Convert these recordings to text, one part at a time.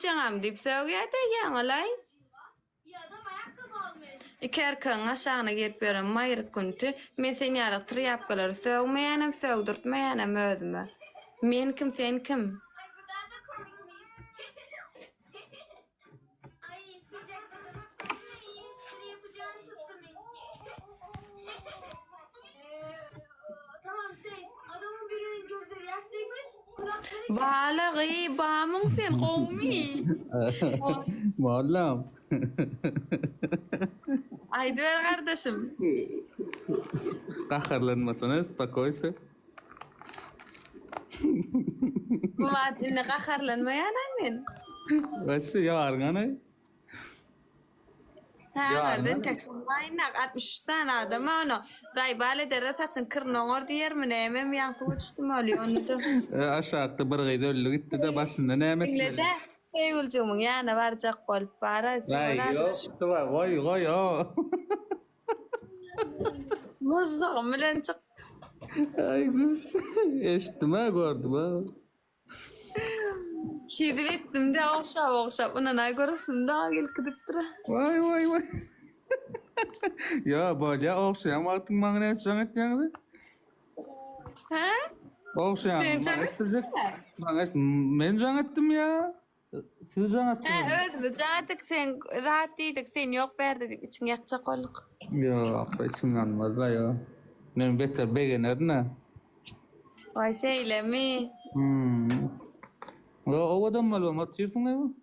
Canım deyip söyledi yanılay. Ya adam ayakkabı almaya gitti. İkerken aşağına gelip veren mayrık güntü. Men seni yalıktır yapkaları sövmeyenim sövdürtmeyenim özüme. Men kim sen kim? Ay bu daha da komikmiş. Ay sıcakta baksana iyi espri yapacağını tuttum ilki. Tamam adamın birinin gözleri yaşlıymış. Kulakları Balığı bağımın sen kovmi. Muallim. Haydi ver kardeşim. Kahırlanmasanız spokojse. Bu maddeyle kakarlanmayan amin. Vası yargana. Ha, Ya, nereden takılmaynak 63 tane adam onu. Daybale dere taçın kırnağır diyer mi neyemem yankı uçtum oluyor onu da. Aşağıda bir gıyda öllü gitti de başında ne emek Dinle de sevgilcimin yanına varacak olup para. Vay yok. Vay o. Muzzağım bilen çık. Ay gül. Eşittim ha gördüm ha. Kidir ettim de okşap. Ona ne görürsün daha gel kıdıp dura. Vay. Ya böyle okşayam artık bana ne yapacağını eteceğini. Ha? Okşayam. Sen can ettin Ben can ettim ya. Siz can ettiniz. Ha öyle canettik sen rahat değildik sen yok ver dedik için yakacak olduk. Yok içim yanmaz la ya. Ben beter beğenir ne? Vay şeyle mi? Ya o adam malum atıyorsun ne bu?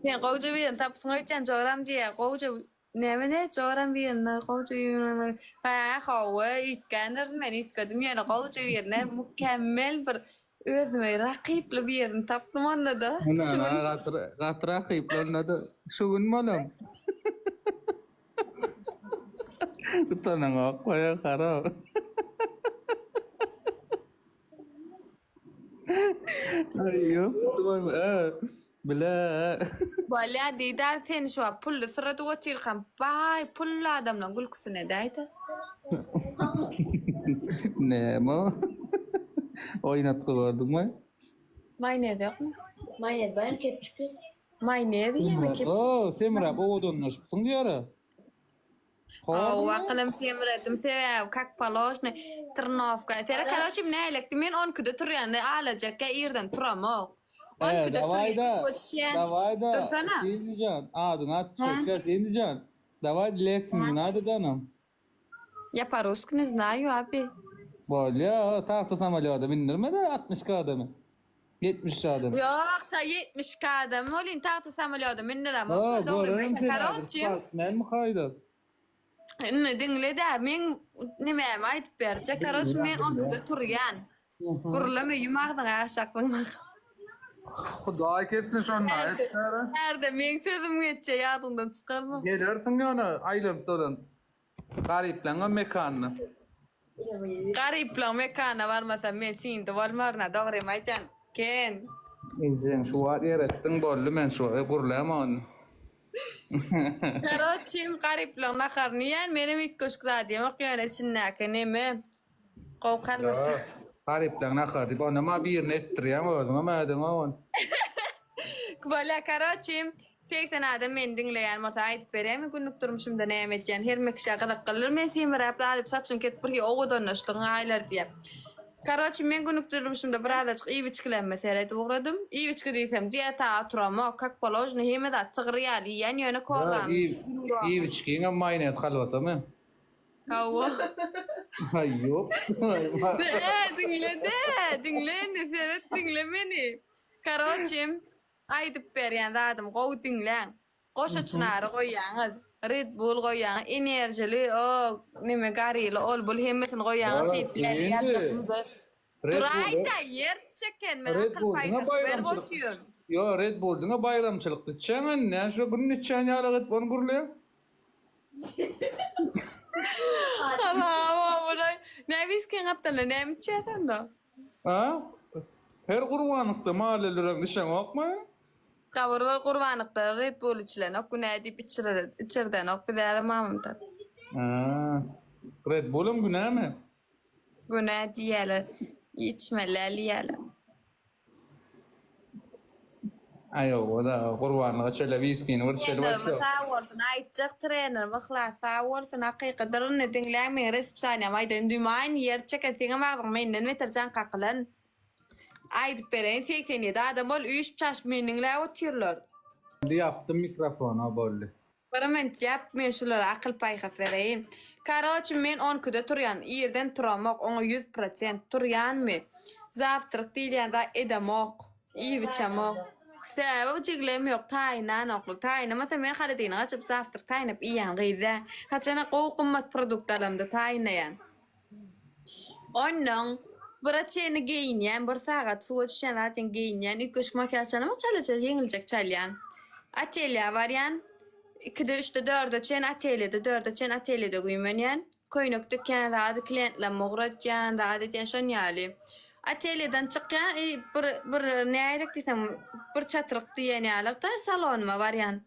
Sen kovucu bir tapsın öğüten çoğram diye kovucu ne çoğram bir kovucu bir bayağı kovu itkenler ben itkedim yani kovucu bir ne mükemmel bir özüme rakipli bir yerini taptım onu da. Ana gatra kıyıplarına da şugun malum. Utanang ako ya karo. Ayo, tuman bela. Valla didar sen şu an pullu sırada otururken bay pullu adamla gülküsüne daydı. Ne mo? Oynat gördün mü? Mayne yok mu? Maynet ben kepçükü. Mayne yemek yap. Oo, Semra o donlaşıpsın diyor. О, акылым семиретим sev kak paloşne tırnovka. Sera kaloşim ne elekti men on kudu turyan ne alacak yerden turamok. On kudu turyan koçşen. Davayda. Dursana. Sen diyeceksin. Adın at çekler sen diyeceksin. Davay dileksin hadi canım. Я по-русски не знаю, abi. Böyle ya tahta samalyoda bindirme de 60 adamı. 70 adamı. Yok ta 70 kadam. Olin tahta samolyoda minniram. Aa, Doğru. doğru. Karoçim. Ne mi kaydı? Ne dinle de men nime aytıp bercek. Karoçim men on kudu turyan. Kurulama yumağdan aşaklığına. Xudoy ketsin şonda. Nerede men sözüm geçe yadından çıkarma. Gelirsin yana aylanıp dolan. Gariplanğa mekanına. Gariplan mekana varmasa men sindi valmarna doğru maycan. Ken. İnsen şu var yarattin bollu men şu kurlaman. Karoçim gariplan nakar niyen benim ilk köşkda diyemek yani çinnake neme. Kovkar mı? Gariplanğa kardı. Bana ma bir nettiriyem oğlum ama adın oğlum. Böyle karoçim 80 adam men dinleyen masa ayıp vereyim günlük durmuşum da ne emeceğin her mekşa kadar kalır men simir hep daha saçın ket bir oğu dönüştün aylar diye. Karoçim men günlük durmuşum da birazcık iyi biçkilen meseleye uğradım. İyi biçki diysem ciyata oturama kak baloj ne hime da tıgriyali yani yöne korlan. İyi biçkiğin ama maynet kalvasa mı? Kavu. Ay yok. Dinle ne dinle beni. Karoçim ayıp veren adam kovu dinlen. Koşa çınarı koyan. Red Bull koyan. Enerjili o nime garili ol bul himmetin koyan. Şeytleri yapacağımızı. Duray da yer çeken. Men akıl payı ver botuyor. Yo Red Bull'una bayramçılıktı. Çemen ne şu günün içen yaralık bunu kuruluyor. Ama bulay. Ne visken aptalı ne mi çeten da? Ha? Her kurbanlıkta mahallelerin dışarı okma. Kavurma kurbanlıkta Red Bull içilen oku ne edip içirden ok bir değerli mamamdır. Ha. Red Bull'um günah mı? Günah diyeler. içmeler yiyelim. Ayo, o da kurbanlığa şöyle viskini vurşeli Trener başlıyor. sağ olsun, aytacak trener bakla sağ olsun hakikaten dinlemeyin resp saniye maydan dümayın yer çeketine bakın menden metercan kakılan. Aydıp beren 87 adam ol 3 çaş meninle oturuyorlar. Şimdi yaptım mikrofonu böyle. Parlament yap men şulara akıl payqa vereyim. Karoç men 10 kuda turyan yerden turamak ona 100% turyan mı? Zaftırık değil da edemek. İyi biçamak. Sebab jiglem yok tayna noklu tayna mesela men xaladina açıp zaftır tayna iyan gıyda. Haçana qow qımmat produktlarımda tayna yan. Onun bıraçeni giyinyen bir saat suat şanatin giyinyen ilk koşmak açana mı çalacak yenilecek çalyan. Atelya var yan. 2'de 3'de 4'de çen atölyede 4'de çen atölyede güymenyen koynuk dükkanda adı klientler muğratyan da adı diyen şon yali atölyeden çıkan bir neylik desem bir çatırık diyen yalıkta salon ma var yan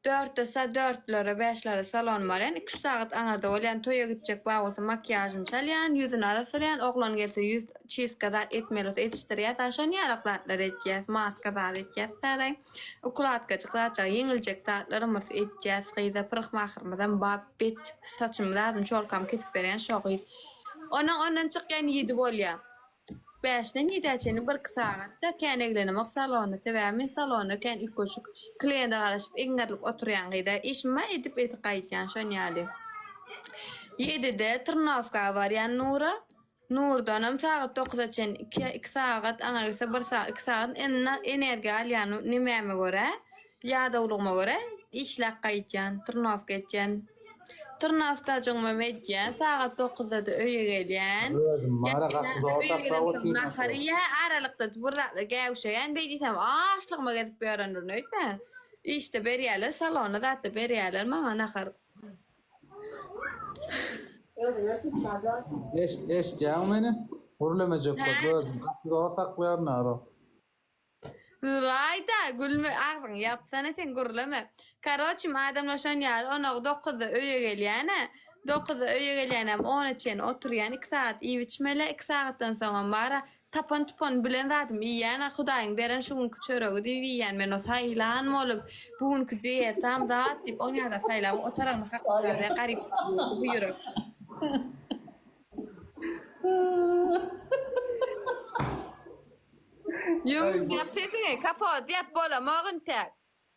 4'de sa 4'lere 5'lere salon var yan 2 saat anarda olan toya gidecek bağlısı makyajın çalyan yüzün arasılayan oğlan gelse yüz çiz kadar etmeli etiştiriyor da şon yalıklar etiyaz maska da etiyaz taray ukulatka çıkacak yenilecek saatlarımız etiyaz kıyda pırık mahırmadan bab bit saçımdan çolkam kesip veren şoğuydu ondan çıkan 7 bolya 5'den 7'e çeni bir saatte kän eglenemek salonu sebäbi salonda kän ilk koşuk kliente garaşyp eňgerlik oturýan gyda işme edip gaýtýan şon ýaly. 7'de Tırnavka var ýan Nura. Nurdanam saat 9'a çen 2 saat aňarsa 1 saat 2 saat energiýa alýan nimäme göre ýa-da ulugma göre işläp gaýtýan Tırnavka etýän. Tırnavka joňma medýän saat 9'da da öýe gelýän. Nahariya aralykda burada gäwşeýän beýditem aşlygma gezip ýörendir nöýtme. İşte berýärler salona zatda berýärler maňa nahar. Eşeceğim beni. Hurlemeyecek bak. Gözüm. Kapıda saklayar ne ara. Rayda gülme ağzın yapsana sen gurlama. Karoçum adamlaşan yer ona 9'da öýe gelýäne. 9'da öýe gelýänem 10 için oturýan 2 saat iý içmele 2 saatdan soňra bara tapan tupan bilen zatym iýän Hudaýyň beren şu günkü çöregi diýýän men o saýlan bolup bugünkü diýet tam zat diýip oňada saýlap otaran hakda garyp ýürek. Yum yapsaydın kapat yap bola mağın tak.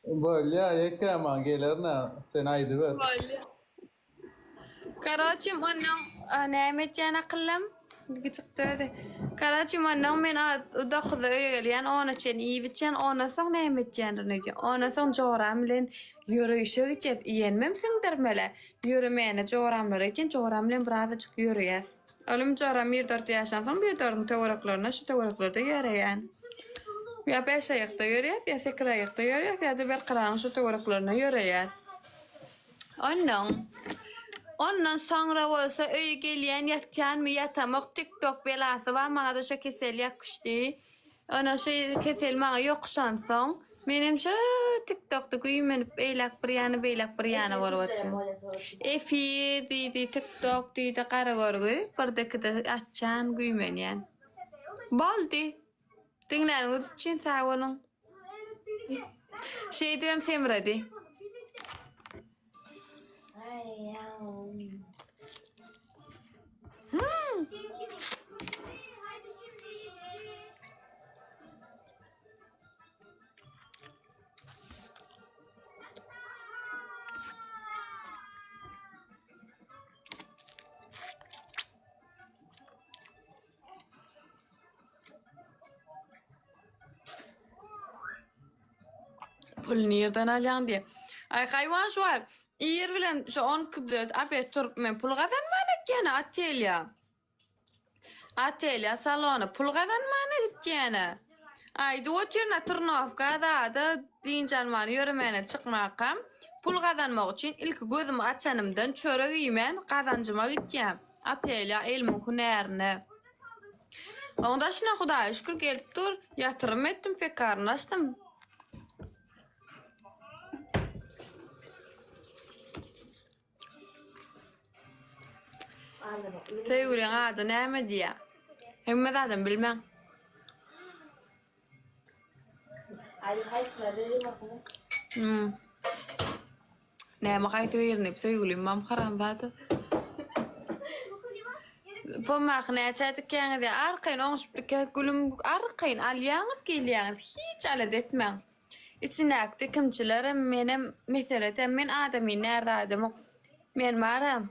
Böyle ya yekama gelir ne? Sen aydı ver. Böyle. Karaçım onun Nehmet yana kıllam. Bir çıktı dedi. Karaçım onun men 9'da öýe gelýän ona çen iý biçen ona soň Nehmet yana ne ona soň joram bilen ýürüýüşe gitýär. Iýenmemsiňdir mele. Ýürümene joramlar eken joram bilen birazajyk ýürüýär. Ölüm joram 1-4 ýaşan soň 1-4 töwereklaryna şu töwereklarda ýörýän. Ya 5 ayakta yürüyüz, ya 8 ayakta yürüyüz, ya da bir kıranın şu tuvaraklarına yürüyüz. Ondan sonra olsa öyle gelen yatcan mı yatamak TikTok belası var, bana da şu kesel yakıştı. Ona şu kesel bana yok şansın. Benim şu TikTok'ta güymenip beylak bir yana var vatım. Efir deydi, TikTok deydi, kara görgü, buradaki de açan güymeniyen. Boldi. Dinleriniz için sağ olun. Şey diyorum Semra'di. Haydi şimdi. Pulunu yerden alyan diye. Ay hayvan şu var. İyer bilen şu 10 kıbdet abi Türk men pul kazanmanak yani Atelya salonu pul kazanmanak yani. Ay duot yerine Tırnavka da dincan man yürümene çıkmakam. Pul kazanmak için ilk gözümü açanımdan çörek yemen kazancıma gideceğim. Atelya ilmin hünerini. Onda şuna Hudaýa şükür gelip dur. Yatırım ettim pekarını açtım. Sevgili adı Nehmet diye. Hemme zaten bilmem. Näme gaýty berni söýgülim haram zaten. Bu makine çatık yani de arkayın oňşuplyk gülüm arkayın alýaňyz gelýäňiz hiç alat etmeň. İçinäki kimçiler menem meselede men adamy näde adamı men maram